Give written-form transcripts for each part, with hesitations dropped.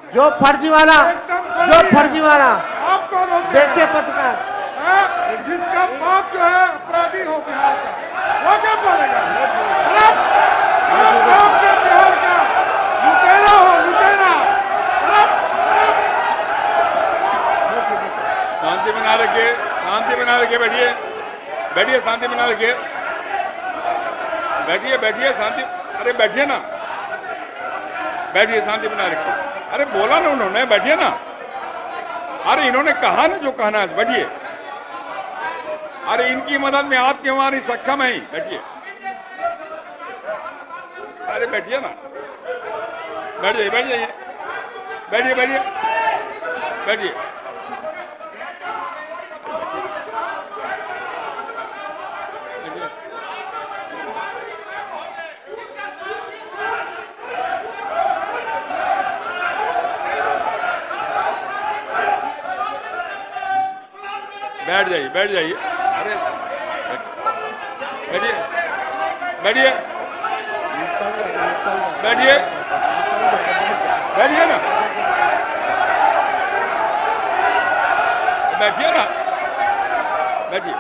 जो फर्जीवाला आप कौन होते देखिए हैं? पत्रकार, जिसका बाप जो है अपराधी हो बिहार का, वो क्या बोलेगा? आप बाप के बिहार का लुटेरा हो, लुटेरा। शांति बना रखिए, शांति बना रखिए, बैठिए बैठिए, शांति बना रखिए, बैठिए बैठिए, शांति, अरे बैठिए ना, बैठिए, शांति बना रखिए। अरे बोला ना उन्होंने, बैठिए ना। अरे इन्होंने कहा ना जो कहना है, बैठिए। अरे इनकी मदद में आपकी हमारी सक्षम है, बैठिए। अरे बैठिए ना, बैठ जाइए, बैठ जाइए, बैठिए बैठिए बैठिए। बैठ जाइए, बैठ जाइए, अरे बैठिए बैठिए बैठिए बैठिए ना, बैठिए ना, बैठिए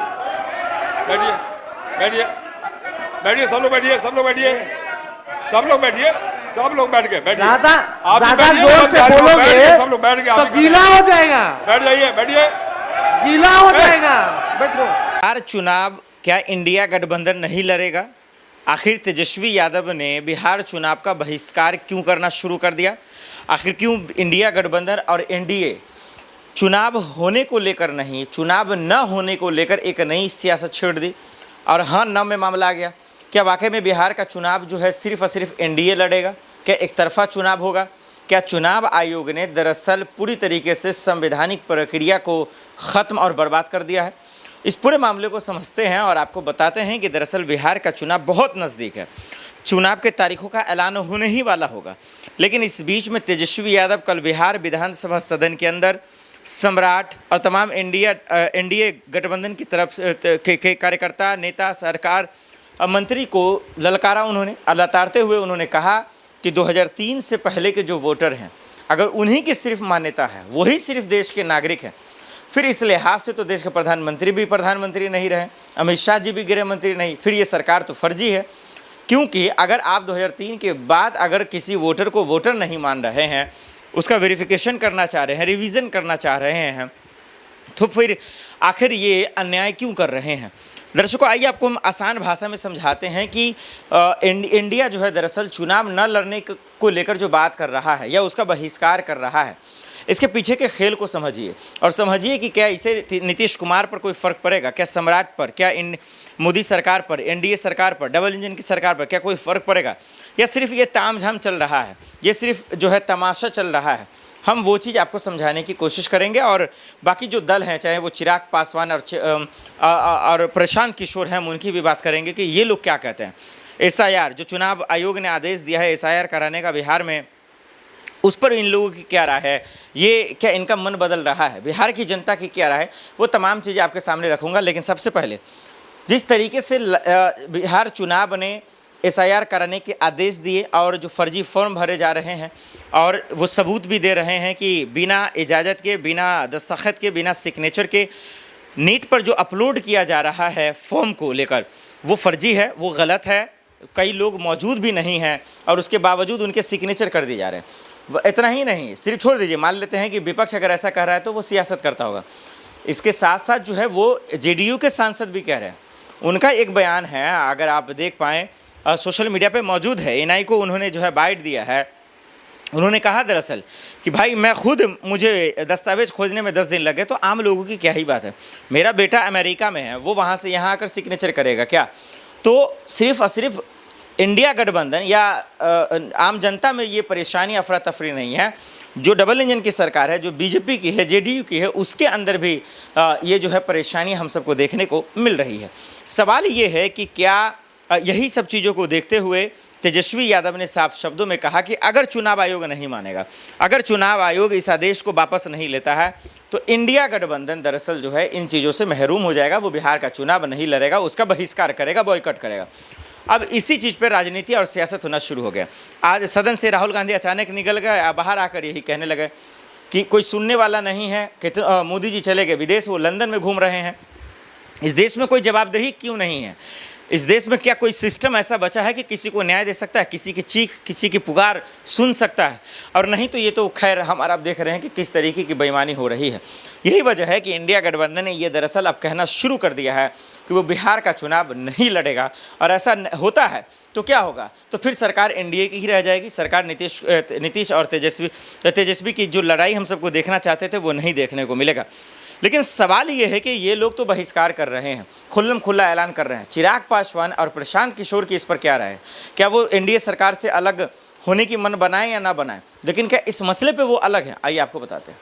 बैठिए बैठिए बैठिए, सब लोग बैठिए, सब लोग बैठिए, सब लोग बैठिए, सब लोग बैठ गए, बैठिए। ज्यादा आप भी बैठिए, जोर सब से लोग बैठ बोलोगे गए, सब लोग बैठ गए, तो आप भी गीला हो जाएगा, बैठ जाइए, बैठिए। गीला हो जाएगा, बैठो। बिहार चुनाव क्या इंडिया गठबंधन नहीं लड़ेगा? आखिर तेजस्वी यादव ने बिहार चुनाव का बहिष्कार क्यों करना शुरू कर दिया? आखिर क्यों इंडिया गठबंधन और एनडीए चुनाव होने को लेकर नहीं, चुनाव न होने को लेकर एक नई सियासत छेड़ दी और हाँ न में मामला आ गया? क्या वाकई में बिहार का चुनाव जो है सिर्फ और सिर्फ एनडीए लड़ेगा? क्या एक तरफा चुनाव होगा? क्या चुनाव आयोग ने दरअसल पूरी तरीके से संवैधानिक प्रक्रिया को ख़त्म और बर्बाद कर दिया है? इस पूरे मामले को समझते हैं और आपको बताते हैं कि दरअसल बिहार का चुनाव बहुत नज़दीक है। चुनाव के तारीखों का ऐलान होने ही वाला होगा, लेकिन इस बीच में तेजस्वी यादव कल बिहार विधानसभा सदन के अंदर सम्राट और तमाम एनडीए गठबंधन की तरफ के कार्यकर्ता, नेता, सरकार मंत्री को ललकारा उन्होंने, और लताड़ते हुए उन्होंने कहा कि 2003 से पहले के जो वोटर हैं, अगर उन्हीं की सिर्फ मान्यता है, वही सिर्फ देश के नागरिक हैं, फिर इस लिहाज से तो देश के प्रधानमंत्री भी प्रधानमंत्री नहीं रहे, अमित शाह जी भी गृह मंत्री नहीं, फिर ये सरकार तो फर्जी है। क्योंकि अगर आप 2003 के बाद अगर किसी वोटर को वोटर नहीं मान रहे हैं, उसका वेरिफिकेशन करना चाह रहे हैं, रिवीजन करना चाह रहे हैं, तो फिर आखिर ये अन्याय क्यों कर रहे हैं? दर्शकों, आइए आपको हम आसान भाषा में समझाते हैं कि इंडिया जो है दरअसल चुनाव न लड़ने को लेकर जो बात कर रहा है या उसका बहिष्कार कर रहा है, इसके पीछे के खेल को समझिए और समझिए कि क्या इसे नीतीश कुमार पर कोई फ़र्क पड़ेगा? क्या सम्राट पर, क्या मोदी सरकार पर, एनडीए सरकार पर, डबल इंजन की सरकार पर क्या कोई फ़र्क पड़ेगा? या सिर्फ ये तामझाम चल रहा है, ये सिर्फ जो है तमाशा चल रहा है? हम वो चीज़ आपको समझाने की कोशिश करेंगे और बाकी जो दल हैं, चाहे वो चिराग पासवान और प्रशांत किशोर हैं, हम उनकी भी बात करेंगे कि ये लोग क्या कहते हैं। एसआईआर, जो चुनाव आयोग ने आदेश दिया है एसआईआर कराने का बिहार में, उस पर इन लोगों की क्या राय है? ये क्या इनका मन बदल रहा है? बिहार की जनता की क्या राय है? वो तमाम चीज़ें आपके सामने रखूँगा। लेकिन सबसे पहले जिस तरीके से बिहार चुनाव ने एसआईआर कराने के आदेश दिए और जो फर्जी फॉर्म भरे जा रहे हैं और वो सबूत भी दे रहे हैं कि बिना इजाज़त के, बिना दस्तखत के, बिना सिग्नेचर के नीट पर जो अपलोड किया जा रहा है फॉर्म को लेकर, वो फर्जी है, वो गलत है, कई लोग मौजूद भी नहीं हैं और उसके बावजूद उनके सिग्नेचर कर दिए जा रहे हैं। इतना ही नहीं, सिर्फ छोड़ दीजिए, मान लेते हैं कि विपक्ष अगर ऐसा कह रहा है तो वो सियासत करता होगा, इसके साथ साथ जो है वो जेडीयू के सांसद भी कह रहे हैं। उनका एक बयान है, अगर आप देख पाएँ, सोशल मीडिया पे मौजूद है, एनआई को उन्होंने जो है बाइट दिया है। उन्होंने कहा दरअसल कि भाई मैं खुद, मुझे दस्तावेज खोजने में 10 दिन लगे, तो आम लोगों की क्या ही बात है? मेरा बेटा अमेरिका में है, वो वहाँ से यहाँ आकर सिग्नेचर करेगा क्या? तो सिर्फ और सिर्फ इंडिया गठबंधन या आम जनता में ये परेशानी, अफरा तफरी नहीं है। जो डबल इंजन की सरकार है, जो बीजेपी की है, जेडीयू की है, उसके अंदर भी ये जो है परेशानी हम सबको देखने को मिल रही है। सवाल ये है कि क्या यही सब चीज़ों को देखते हुए तेजस्वी यादव ने साफ शब्दों में कहा कि अगर चुनाव आयोग नहीं मानेगा, अगर चुनाव आयोग इस आदेश को वापस नहीं लेता है, तो इंडिया गठबंधन दरअसल जो है इन चीज़ों से महरूम हो जाएगा, वो बिहार का चुनाव नहीं लड़ेगा, उसका बहिष्कार करेगा, बॉयकॉट करेगा। अब इसी चीज़ पर राजनीति और सियासत होना शुरू हो गया। आज सदन से राहुल गांधी अचानक निकल गए, बाहर आकर यही कहने लगे कि कोई सुनने वाला नहीं है, मोदी जी चले गए विदेश, वो लंदन में घूम रहे हैं। इस देश में कोई जवाबदेही क्यों नहीं है? इस देश में क्या कोई सिस्टम ऐसा बचा है कि किसी को न्याय दे सकता है, किसी की चीख, किसी की पुकार सुन सकता है? और नहीं तो ये तो खैर हमारा आप देख रहे हैं कि किस तरीके की बेईमानी हो रही है। यही वजह है कि इंडिया गठबंधन ने ये दरअसल अब कहना शुरू कर दिया है कि वो बिहार का चुनाव नहीं लड़ेगा, और ऐसा होता है तो क्या होगा? तो फिर सरकार एनडीए की ही रह जाएगी। सरकार नीतीश और तेजस्वी की जो लड़ाई हम सबको देखना चाहते थे वो नहीं देखने को मिलेगा। लेकिन सवाल ये है कि ये लोग तो बहिष्कार कर रहे हैं, खुल्लम खुल्ला ऐलान कर रहे हैं। चिराग पासवान और प्रशांत किशोर की इस पर क्या राय है? क्या वो एनडीए सरकार से अलग होने की मन बनाएं या ना बनाएं? लेकिन क्या इस मसले पे वो अलग हैं? आइए आपको बताते हैं।